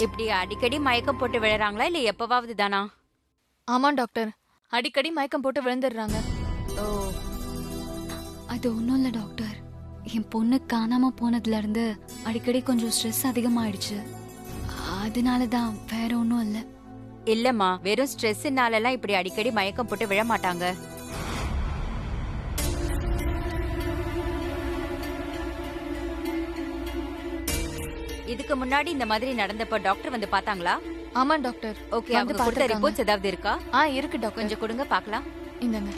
இப்படி அடிக்கடி மயக்கம் போட்டு விழறாங்களா இல்ல எப்பவாவது தானா? ஆமா டாக்டர், அடிக்கடி மயக்கம் போட்டு விழுந்துடுறாங்க. ஓ, அது ஒன்றும் இல்லை டாக்டர். என் பொண்ணு காணாம போனதுல இருந்து அடிக்கடி கொஞ்சம் ஸ்ட்ரெஸ் அதிகமாயிடுச்சு. அதனால தான், வேற ஒன்றும் இல்லை. இல்லம்மா, வெறும் ஸ்ட்ரெஸ்னாலலாம் இப்படி அடிக்கடி மயக்கம் போட்டு விழ மாட்டாங்க. இதுக்கு முன்னாடி இந்த மாதிரி நடந்தப்ப டாக்டர் வந்து பார்த்தாங்களா? ஆமா டாக்டர். ஓகே, அவங்க கொடுத்த ரிப்போர்ட்ஸ் ஏதாவது இருக்கா? இருக்கு டாக்டர். கொஞ்சம் கொடுங்க பார்க்கலாம். இந்தங்க.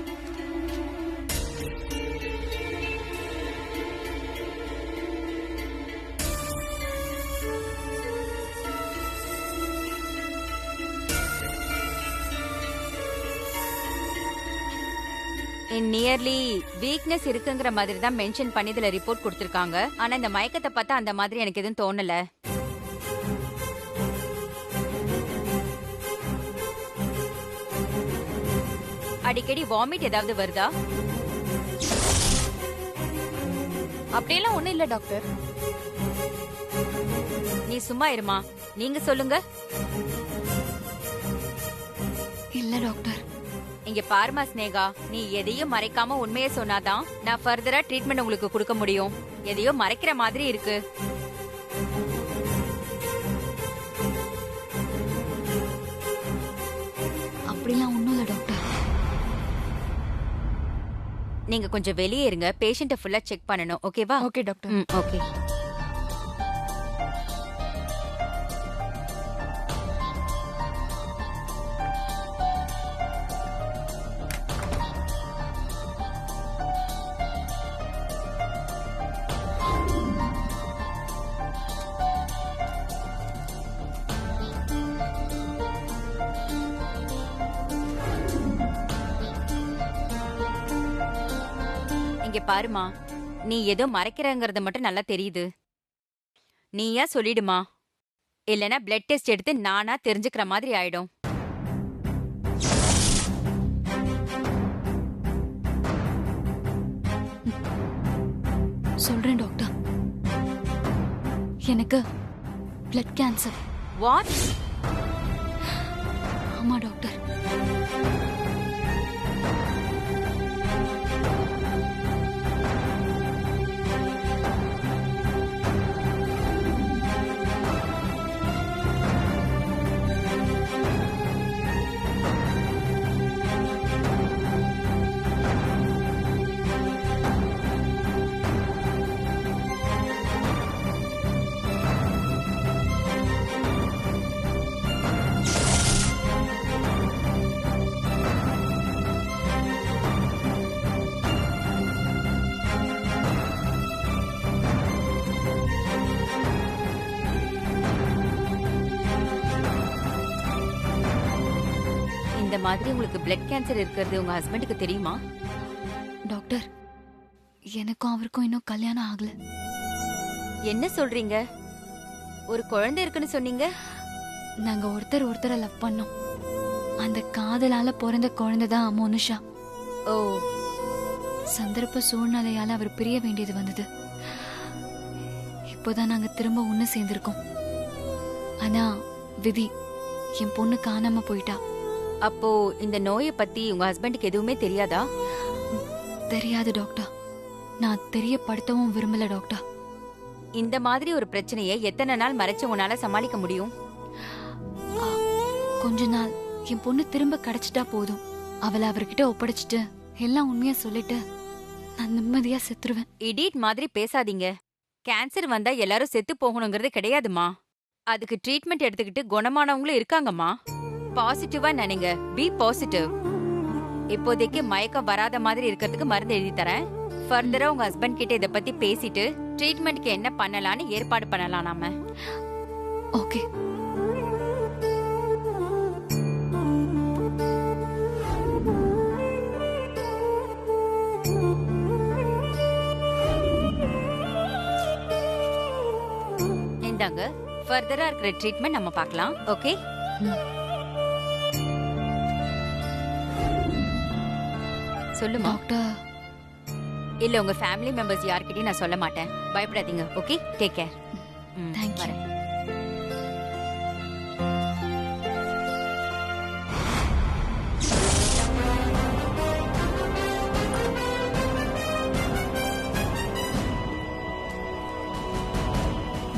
நியர்லி வீக்னஸ் இருக்குங்கிற மாதிரி தான் மென்ஷன் பண்ணி இதுல ரிப்போர்ட் கொடுத்திருக்காங்க. ஆனா இந்த மயக்கத்தை பார்த்தா அந்த மாதிரி எனக்கு எதுவும் தோணல. அடிக்கடி வாமிட் ஏதாவது வருதா? அப்படியெல்லாம் ஒண்ணும் இல்ல டாக்டர். நீ சும்மா இருமா, நீங்க சொல்லுங்க. இல்ல டாக்டர். இங்க பாருமா ஸ்னேகா, நீ எதையும் மறைக்காம உண்மையை சொன்னாதான் நான் ஃபர்தரா ட்ரீட்மெண்ட் உங்களுக்கு கொடுக்க முடியும். எதையோ மறைக்கிற மாதிரி இருக்கு. அப்படிலாம் ஒண்ணும் இல்ல டாக்டர். நீங்க கொஞ்சம் வெளியே இருங்க, பேஷண்ட்டை ஃபுல்லா செக் பண்ணணும். ஓகேவா? Okay doctor. ஓகே. இங்க பாருமா, நீ ஏதோ மறைக்கிறங்கிறது மட்டும் நல்லா தெரியுது. நீயா சொல்லிடுமா, இல்லனா பிளட் டெஸ்ட் எடுத்து நானா தெரிஞ்சுக்கிற மாதிரி ஆயிடும். சொல்றேன் டாக்டர். எனக்கு பிளட் கேன்சர். வாட்? ஆமா டாக்டர். இந்த மாதிரி உங்களுக்கு பிளட் கேன்சர் இருக்கிறது உங்க ஹஸ்பண்டுக்கு தெரியுமா? டாக்டர், எனக்கும் அவருக்கும் இன்னும் கல்யாணம் ஆகல. என்ன சொல்றீங்க? ஒரு குழந்தை இருக்குன்னு சொன்னீங்க. நாங்க ஒருத்தரை லவ் பண்ணோம். அந்த காதலால பிறந்த குழந்தை தான் மோனிஷா. ஓ, சந்தர்ப்ப சூழ்நிலையால அவர் பிரிய வேண்டியது வந்தது. இப்போதான் நாங்க திரும்ப ஒண்ணு சேர்ந்திருக்கோம். ஆனா விதி, என் பொண்ணு காணாம போயிட்டா. அப்போ இந்த நோயை பத்தி உங்க ஹஸ்பண்டுக்கு எதுவுமே தெரியாதா? தெரியாது டாக்டர். நான் தெரியப்படுத்தவும் விரும்பல டாக்டர். இந்த மாதிரி ஒரு பிரச்சனையை எத்தனை நாள் மறைச்சு உன்னால சமாளிக்க முடியும்? கொஞ்ச நாள். என் பொண்ணு திரும்ப கிடைச்சிட்டா போதும். அவளை அவர்கிட்ட ஒப்படைச்சிட்டு எல்லாம் உண்மையா சொல்லிட்டு நான் நிம்மதியா செத்துருவேன். இடியட் மாதிரி பேசாதீங்க. கேன்சர் வந்தா எல்லாரும் செத்து போகணுங்கிறது கிடையாதுமா. அதுக்கு ட்ரீட்மெண்ட் எடுத்துக்கிட்டு குணமானவங்களும் இருக்காங்கம்மா. பாசிட்டிவா நினைங்க. Be positive. இப்போதைக்கு மயக்கம் வராத மாதிரி இருக்கிறதுக்கு மருந்து எழுதி தரேன். ஃபர்தரா உங்க ஹஸ்பண்ட் கிட்ட இத பத்தி பேசிட்டு ட்ரீட்மெண்ட்க்கு என்ன பண்ணலாம்னு ஏற்பாடு பண்ணலாம் நாம. ஓகே. இந்தாங்க, ஃபர்தரா இருக்கிற ட்ரீட்மெண்ட் நம்ம பார்க்கலாம். ஓகே? சொல்லுமா. டாக்டர், இல்ல உங்க ஃபேமிலி மெம்பர்ஸ் யார்கிட்டயும் நான் சொல்ல மாட்டேன். பயப்படாதீங்க. Okay, take care. Thank you.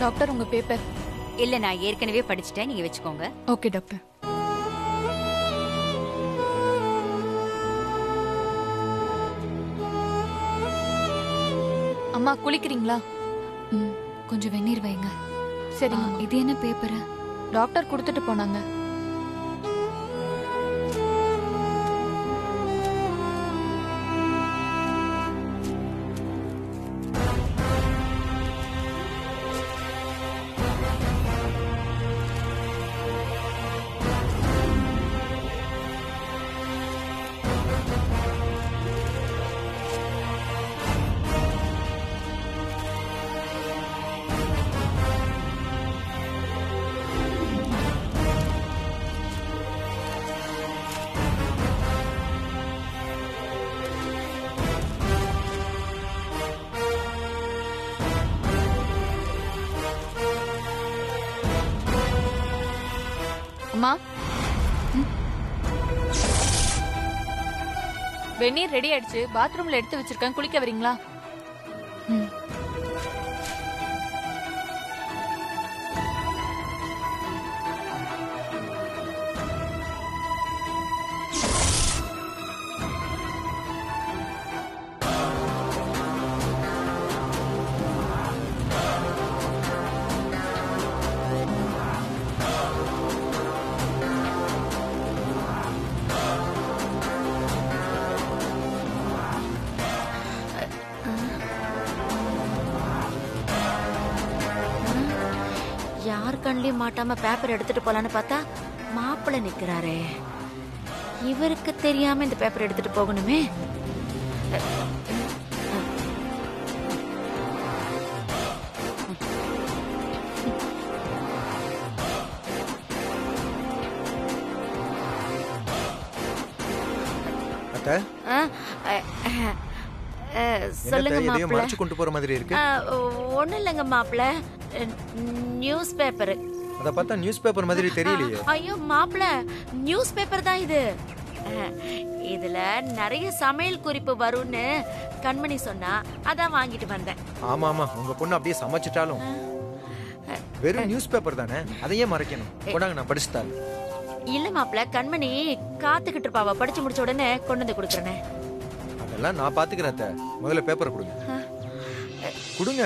Doctor உங்க பேப்பர். இல்ல நான் ஏற்கனவே படிச்சுட்டேன், நீங்க வச்சுக்கோங்க. Okay doctor. அம்மா குளிக்கிறீங்களா? ம், கொஞ்சம் வெந்நீர் வைங்க. சரிங்க. இது என்ன பேப்பரு? டாக்டர் கொடுத்துட்டு போனாங்க. அம்மா, வெந்நீர் ரெடி ஆயிடுச்சு. பாத்ரூம்ல எடுத்து வச்சிருக்கேன், குளிக்க வரீங்களா? ம். யார் கண்ணிலையும் மாட்டாம பேப்பர் எடுத்துட்டு போலான்னு பார்த்தா மாப்பிள்ளை நிக்கிறாரே. இவருக்கு தெரியாம இந்த பேப்பர் எடுத்துட்டு போகணுமே. அத்தை, சொல்லுங்க என்னத்தை, எதையோ மாப்பிள்ள. மறைச்சு கொண்டு போற மாதிரி இருக்கு. ஒண்ணும் இல்லைங்க மாப்பிள்ள, நியூஸ் பேப்பர். அத பார்த்தா நியூஸ் பேப்பர் மாதிரி தெரியலையே. ஐயோ மாப்பிள்ள, நியூஸ் பேப்பர் தான் இது. இதுல நிறைய சமையல் குறிப்பு வரும்னு கண்மணி சொன்னா, அதான் வாங்கிட்டு வந்தேன். ஆமா ஆமா, உங்க பொண்ணு அப்படியே சமைச்சிட்டாலும் வெறும் நியூஸ் பேப்பர் தானே, அதையே மறைக்கணும். கொண்டாங்க, நான் படிச்சு தரேன். இல்ல மாப்பிள்ள, கண்மணி காத்துக்கிட்டு இருப்பாவ. படிச்சு முடிச்ச உடனே கொண்டு வந்து கொடுக்குறேனே. அதெல்லாம் நான் பாத்துக்கிறேன் அத்தை. முதல்ல பேப்பர் கொடுங்க. கொடுங்க.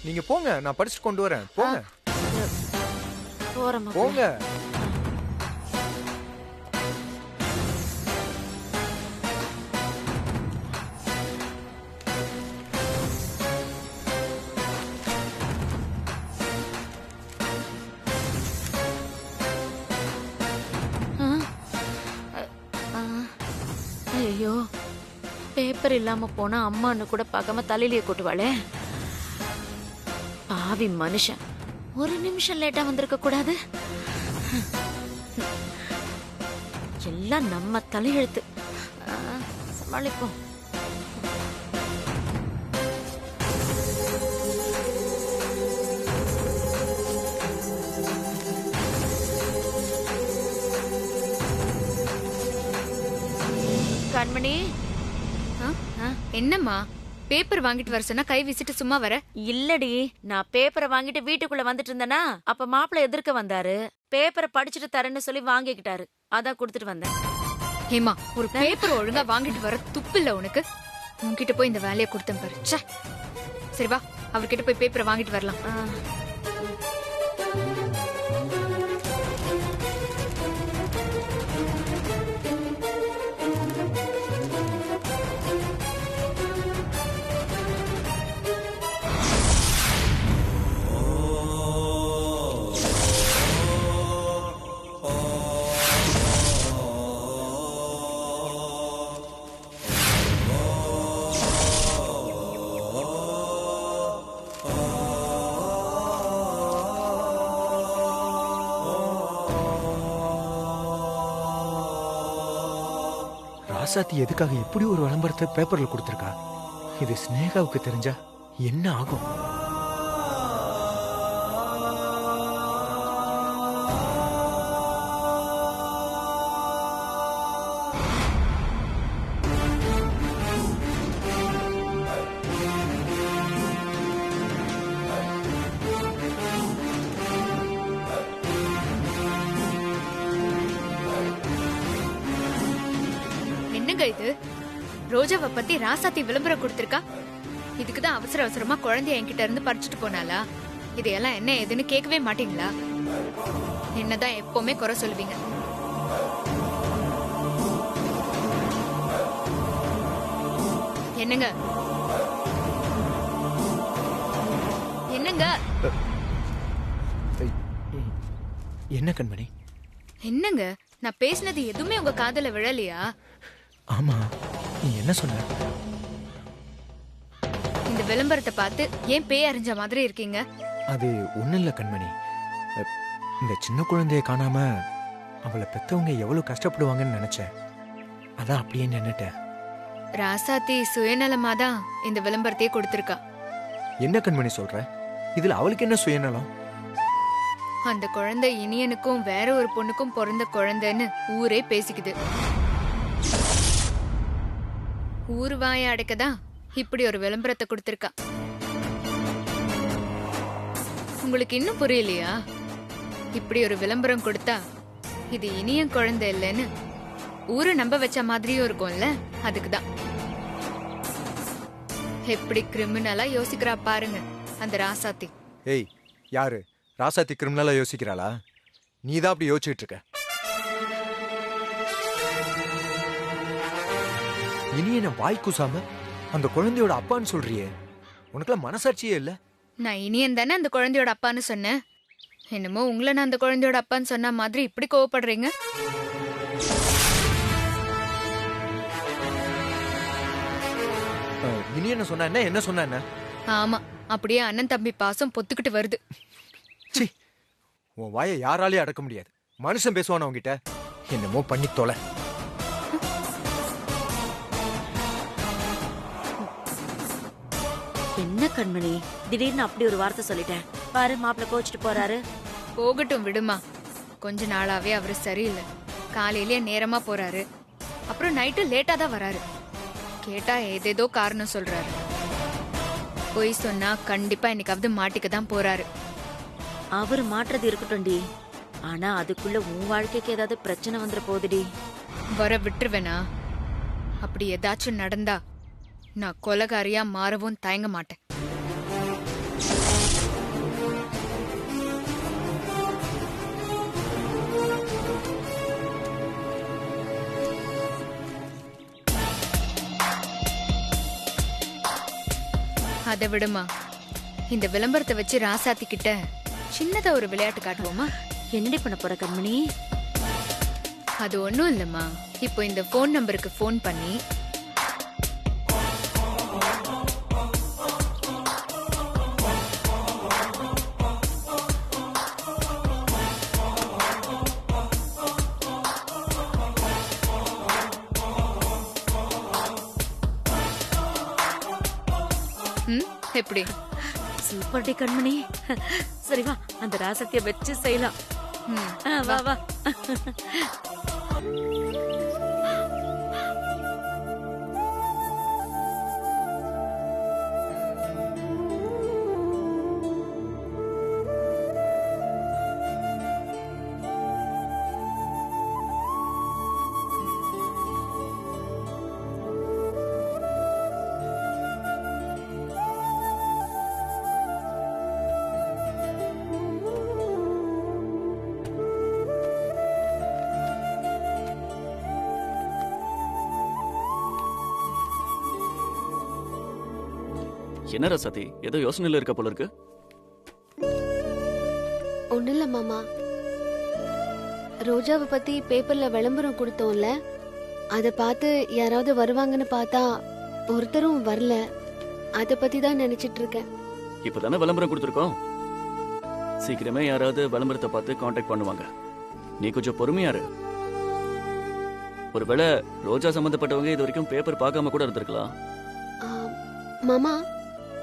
நீங்க போங்க, நான் படிச்சுட்டு கொண்டு வரேன். போங்க போறோம் போங்க. ஐயோ, பேப்பர் இல்லாம போனா அம்மான்னு கூட பார்க்காம தலையிலேயே கொட்டுவாளே. பாவி மனுஷன், ஒரு நிமிஷம் லேட்டா வந்திருக்க கூடாது. எல்லாம் நம்ம தலையெழுத்து. சமாளிப்போம். கண்மணி, என்னம்மா பேப்பர் வாங்கிட்டு வர சொன்னா கை வீசிட்டு சும்மா வர? இல்லடி, நான் பேப்பரை வாங்கிட்டு வீட்டுக்குள்ள வந்துட்டு இருந்தேனா, அப்ப மாப்பிள்ளை எதிர்க்க வந்தாரு. பேப்பரை படிச்சுட்டு தரேன்னு சொல்லி வாங்கிக்கிட்டாரு. அதான் கொடுத்துட்டு வந்தேன். ஏமா, ஒரு பேப்பர் ஒழுங்கா வாங்கிட்டு வர துப்பு இல்ல உனக்கு? உன்கிட்ட போய் இந்த வேலையை கொடுத்தேன் பாரு. ச்சே. சரி வா, அவர்கிட்ட போய் பேப்பரை வாங்கிட்டு வரலாம். ராசாத்தி எதுக்காக இப்படி ஒரு விளம்பரத்தை பேப்பர்ல கொடுத்திருக்கா? இது ஸ்னேகாவுக்கு தெரிஞ்சா என்ன ஆகும்? ரோஜாவை பத்தி ராசாத்தி விளம்பரம் கொடுத்திருக்கா. இதுக்குதான் அவசர அவசரமா குழந்தைய என்கிட்ட இருந்து பறிச்சுட்டு போனாளா? இதையெல்லாம் என்ன ஏதுன்னு கேட்கவே மாட்டீங்களா? என்னதான் எப்பவுமே குறை சொல்லுவீங்க. என்னங்க என்னங்க என்ன கண்மணி? என்னங்க நான் பேசினது எதுவுமே உங்க காதுல விழலையா? ஆமா, நீ என்ன சொன்ன? இந்த விளம்பரத்தை பார்த்து ஏன் பேய் அறிஞ்ச மாதிரி இருக்கீங்க? அது ஒண்ணும் இல்ல கண்மணி. இந்த சின்ன குழந்தைய காணாம அவளை பெத்தவங்க எவ்வளவு கஷ்டப்படுவாங்கன்னு நினைச்சேன். அதான் அப்படியே நின்னுட்டேன். ராசாத்தி சுயநலமா தான் இந்த விளம்பரத்தையே கொடுத்திருக்கா. என்ன கண்மணி சொல்ற? இதுல அவளுக்கு என்ன சுயநலம்? அந்த குழந்தை இனியனுக்கும் வேற ஒரு பொண்ணுக்கும் பிறந்த குழந்தைன்னு ஊரே பேசிக்குது. ஊர் வாய அடைக்கதான் இப்படி ஒரு விளம்பரத்தை கொடுத்திருக்கா. உங்களுக்கு இன்னும் புரியலையா? இப்படி ஒரு விளம்பரம் கொடுத்தா இது இனியன் குழந்தை இல்லைன்னு ஊரு நம்ப வச்ச மாதிரியும் இருக்கும்ல, அதுக்குதான். எப்படி கிரிமினலா யோசிக்கிறா பாருங்க அந்த ராசாத்தி. ஏய், யாரு ராசாத்தி கிரிமினலா யோசிக்கிறாளா? நீ தான் அப்படி யோசிச்சுட்டு இருக்க. இனி என்ன வாய் கூசாம அந்த குழந்தையோட அப்பான்னு சொல்றியே, உனக்குலாம் மனசாட்சியே இல்ல? நான் இனியன் தானே அந்த குழந்தையோட அப்பான்னு சொன்னேன். என்னமோ உங்களை நான் அந்த குழந்தையோட அப்பான்னு சொன்ன மாதிரி இப்படி கோவப்படுறீங்க. இனி என்ன சொன்ன என்ன? என்ன சொன்ன என்ன? ஆமா, அப்படியே அண்ணன் தம்பி பாசம் பொத்துக்கிட்டு வருது. சி, உன் வாயை யாராலையும் அடக்க முடியாது. மனுஷன் பேசுவான உன்கிட்ட. என்னமோ பண்ணி தொலை. என்ன கண்மணி, திடீர்னு அப்படி ஒரு வார்த்தை சொல்லிட்டேன் பாரு. மாப்பிள்ள கோச்சிட்டு போறாரு. போகட்டும் விடுமா. கொஞ்ச நாளாவே அவரு சரியில்லை. காலையிலேயே நேரமா போறாரு, அப்புறம் நைட்டு லேட்டா தான் வராரு. கேட்டா ஏதேதோ காரணம் சொல்றாரு. பொய் சொன்னா கண்டிப்பா இன்னைக்காவது மாட்டிக்க தான் போறாரு. அவரு மாட்டுறது இருக்கட்டும்டி, ஆனா அதுக்குள்ள உன் வாழ்க்கைக்கு ஏதாவது பிரச்சனை வந்துட போகுதுடி. வர விட்டுருவேனா? அப்படி ஏதாச்சும் நடந்தா நான் கொலகாரியா மாறவும் தயங்க மாட்டேன். அதை விடுமா, இந்த விளம்பரத்தை வச்சு ராசாத்தி கிட்ட சின்னதா ஒரு விளையாட்டு காட்டுவோமா? என்னடி பண்ண போற கண்மணி? அது ஒண்ணும் இல்லம்மா. இப்போ இந்த போன் நம்பருக்கு போன் பண்ணி எப்படி? சூப்பர் டி கண்மணி. சரி வா, அந்த ராசத்திய வச்சு செய்யலாம். வா வா. என்ன ரசாத்தி, ஏதோ யோசனையில இருக்க போல இருக்கு. ஒண்ணு இல்ல மாமா, ரோஜாவை பத்தி பேப்பர்ல விளம்பரம் கொடுத்தோம்ல, அத பார்த்து யாராவது வருவாங்கன்னு பார்த்தா ஒருத்தரும் வரல. அத பத்தி தான் நினைச்சிட்டு இருக்கேன். இப்பதானே விளம்பரம் கொடுத்துருக்கோம். சீக்கிரமே யாராவது விளம்பரத்தை பார்த்து காண்டாக்ட் பண்ணுவாங்க. நீ கொஞ்சம் பொறுமையா இரு. ஒருவேளை ரோஜா சம்பந்தப்பட்டவங்க இது வரைக்கும் பேப்பர் பார்க்காம கூட இருந்திருக்கலாம். மாமா,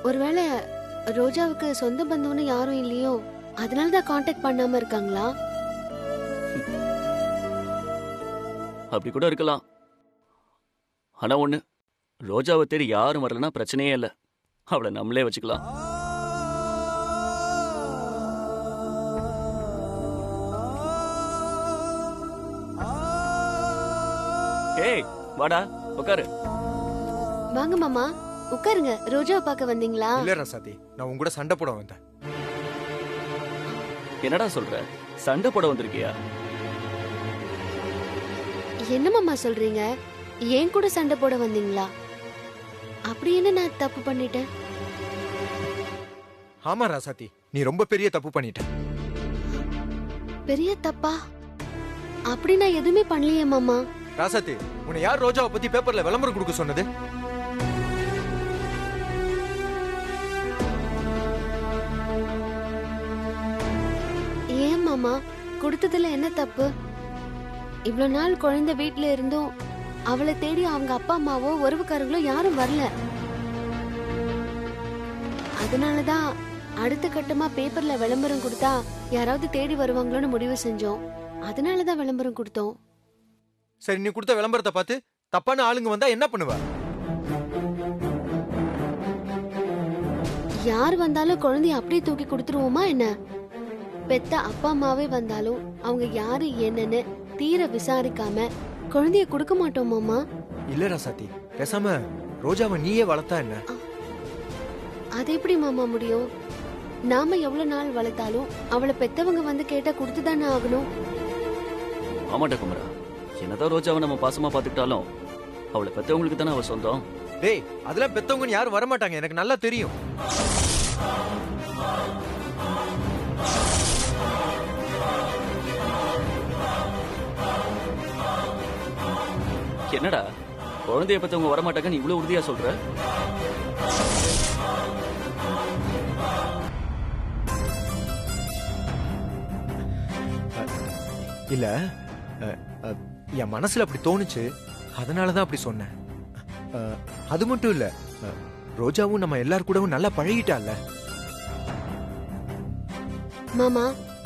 ஒருவேளை ரோஜாவுக்கு சொந்த பந்தம்னு யாரும் இல்லையோ, அதனாலதான் காண்டாக்ட் பண்ணாம இருக்காங்களா? அப்படி கூட இருக்கலாம். ஆனா ஒண்ணு, ரோஜாவை தேடி யாரும் வரலன்னா பிரச்சனையே இல்லை. அவளை நம்மளே வச்சுக்கலாம். ஏய் வாடா. உட்காரு. வாங்க மாமா, உட்காருங்க. ரோஜாவை பார்க்க வந்தீங்களா? இல்ல ராசாத்தி, நான் உங்க கூட சண்டை போட வந்தேன். என்னடா சொல்ற? சண்டை போட வந்திருக்கியா? என்ன மாமா சொல்றீங்க? ஏன் கூட சண்டை போட வந்தீங்களா? அப்படி என்ன நான் தப்பு பண்ணிட்டேன்? ஆமா ராசாத்தி, நீ ரொம்ப பெரிய தப்பு பண்ணிட்ட. பெரிய தப்பா? அப்படி நான் எதுவுமே பண்ணலையே மாமா. ராசாத்தி, உன்னை யார் ரோஜாவை பத்தி பேப்பர்ல விளம்பரம் கொடுக்க சொன்னது? ஏன் மாமா, கொடுத்ததுல என்ன தப்பு? இவ்வளவு நாள் குழந்தை வீட்டுல இருந்தும் அவளை தேடி அவங்க அப்பா அம்மாவோ உறவுக்காரங்களோ யாரும் வரல. அதனாலதான் அடுத்த கட்டமா பேப்பர்ல விளம்பரம் கொடுத்தா யாராவது தேடி வருவாங்களோன்னு முடிவு செஞ்சோம். அதனாலதான் விளம்பரம் கொடுத்தோம். சரி, நீ கொடுத்த விளம்பரத்தை பார்த்து தப்பான ஆளுங்க வந்தா என்ன பண்ணுவ? யார் வந்தாலும் குழந்தைய அப்படியே தூக்கி கொடுத்துருவோமா என்ன? பெத்த அப்பா அம்மாவே வந்தாலும் அவங்க யாரு என்னன்னு தீர விசாரிக்காம குழந்தைய கொடுக்க மாட்டோம் மாமா. இல்ல ராசாத்தி, பேசாம ரோஜாவை நீயே வளர்த்தா என்ன? அது எப்படி மாமா முடியும்? நாம எவ்வளவு நாள் வளர்த்தாலும் அவளை பெத்தவங்க வந்து கேட்டா கொடுத்துதானே ஆகணும். ஆமாண்டா குமரா, என்னதான் ரோஜாவை நம்ம பாசமா பாத்துக்கிட்டாலும் அவளை பெத்தவங்களுக்கு தானே அவ சொந்தம். டேய், அதெல்லாம் பெத்தவங்கன்னு யாரும் வரமாட்டாங்க, எனக்கு நல்லா தெரியும். என்னடா குழந்தைய பெத்தவங்க வரமாட்டாங்கன்னு இவ்வளவு உறுதியா சொல்ற? இல்ல, என் மனசுல அப்படி தோணுச்சு, அதனாலதான் அப்படி சொன்னேன். அது மட்டும் இல்ல, ரோஜாவும் நம்ம எல்லார் கூடவும் நல்லா பழகிட்டால. மாமா,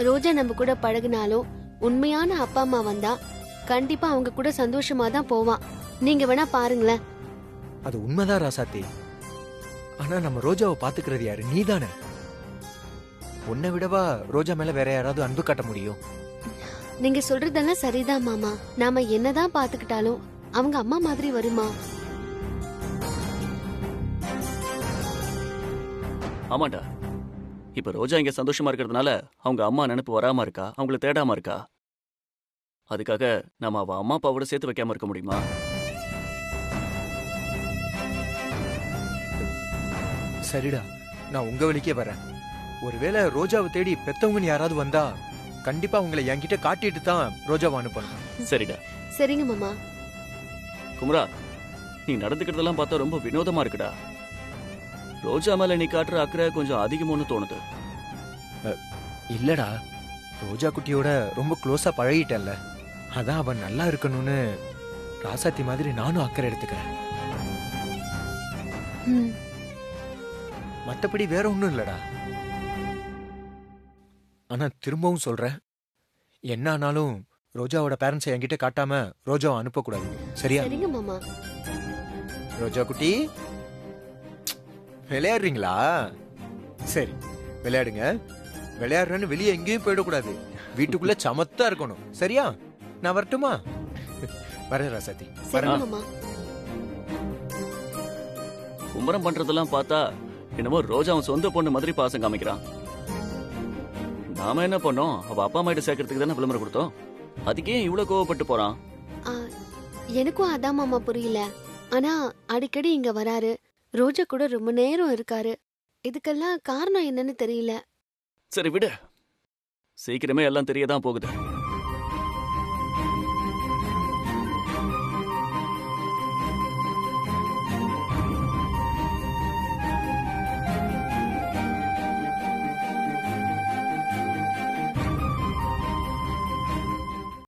ரோஜா நம்ம கூட பழகுனாலும் உண்மையான அப்பா அம்மா வந்தா கண்டிப்பா அவங்க கூட சந்தோஷமா தான் போவான். நீங்க வேணா பாருங்களேன். அது உண்மைதான் ராசாத்தி. ஆனா நம்ம ரோஜாவை பாத்துக்கிறது யாரு? நீதானே. உன்னை விடவா ரோஜா மேல வேற யாராவது அன்பு காட்ட முடியும்? நீங்க சொல்றதெல்லாம் சரிதான் மாமா. நாம என்னதான் பாத்துக்கிட்டாலும் அவங்க அம்மா மாதிரி வருமா? ஆமாண்டா, இப்ப ரோஜா இங்க சந்தோஷமா இருக்கிறதுனால அவங்க அம்மா நினைப்பு வராம இருக்கா, அவங்கள தேடாம இருக்கா. அதுக்காக நம்ம அவ அம்மா அப்பாவோட சேர்த்து வைக்காம இருக்க முடியுமா? சரிடா, நான் உங்க வழிக்கே வரேன். ஒருவேளை ரோஜாவை தேடி பெத்தவங்கன்னு யாராவது வந்தா கண்டிப்பா உங்களை என்கிட்ட காட்டிட்டு தான் ரோஜாவை அனுப்பணும். சரிடா. சரிங்க மாமா. குமரா, நீ நடந்துக்கிறதெல்லாம் பார்த்தா ரொம்ப வினோதமா இருக்குடா. ரோஜா மேல நீ காட்டுற அக்கறை கொஞ்சம் அதிகம்னு தோணுது. இல்லடா, ரோஜா குட்டியோட ரொம்ப க்ளோஸா பழகிட்டேன்ல, அதான் அவன் நல்லா இருக்கணும்னு ராசாத்தி மாதிரி நானும் அக்கறை எடுத்துக்கிறேன். ம். மத்தபடி வேற ஒண்ணும் இல்லடா. ஆனா திரும்பவும் சொல்றேன், என்ன ஆனாலும் ரோஜாவோட பேரண்ட்ஸை என்கிட்ட காட்டாம ரோஜாவை அனுப்பக்கூடாது. சரியா? சரிங்க மாமா. ரோஜா குட்டி, விளையாடுறீங்களா? சரி, விளையாடுங்க. விளையாடுறேன்னு வெளியே எங்கேயும் போயிடக்கூடாது. வீட்டுக்குள்ள சமத்தா இருக்கணும். சரியா? நான் வரட்டுமா? வரேன் ராசாத்தி. சரிங்க மாமா. குமரம் பண்றதெல்லாம் பார்த்தா என்னமோ ரோஜா அவன் சொந்த பொண்ணு மாதிரி பாசம் காமிக்கிறான். நாம என்ன பண்ணோம்? அவ அப்பா அம்மா கிட்ட சேர்க்கறதுக்கு தானே விளம்பரம் கொடுத்தோம். அதுக்கே இவ்வளவு கோவப்பட்டு போறான். ஆ, எனக்கும் அதான் மாமா புரியல. ஆனா அடிக்கடி இங்க வராரு, ரோஜா கூட ரொம்ப நேரம் இருக்காரு. இதுக்கெல்லாம் காரணம் என்னன்னு தெரியல. சரி விடு, சீக்கிரமே எல்லாம் தெரியதான் போகுது.